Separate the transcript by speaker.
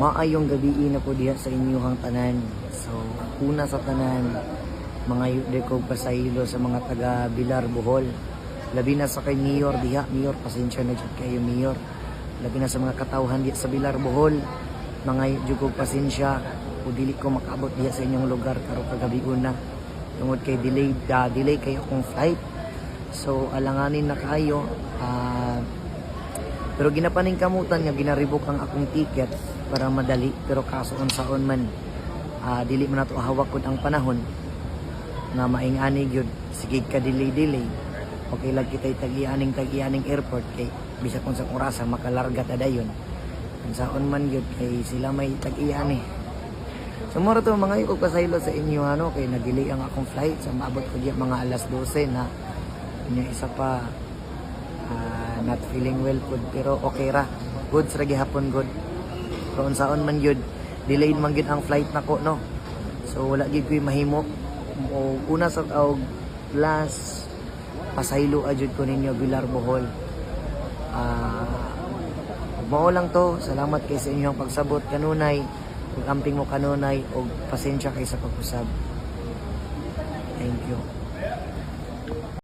Speaker 1: Maayong gabi na po diha sa inyong tanan. So, una sa tanan, mga yude ko pasaylo sa mga taga Bilar, Bohol. Labi na sa kay Mayor diha, Mayor, pasensya na jud kayo Mayor. Labi na sa mga katawhan diha sa Bilar, Bohol. Mga yude ko pasensya, o dili ko makaabot diha sa inyong lugar karo kagabi una. Tungod kay delay kayo akong flight. So, alanganin na kayo. Pero ginapaning kamutan nga ginaribok ang akong ticket para madali, pero kaso unsaon man dili man nato hawak kun ang panahon nga maing-ani gyud. Sige ka delay okay lang kitay tag-ianing airport kay bisa kung sa orasa makalarga ta dayon unsaon man gyud kay sila may tag-iani. So moro to mga iko pasaylo sa inyo kay nagdelay ang akong flight sa maabot ko diya mga alas 12 na inyo isa pa not feeling well good pero okay ra good sa gihapon good kung saon man yun delayed man yun ang flight nako no. So wala gyud ko'y mahimo o una sa last pasaylo ajud ko ninyo Bilar, Bohol. Mao lang to, salamat kay sa inyong pagsabot kanunay ug amping mo kanunay og pasensya kay sa pag-usab. Thank you.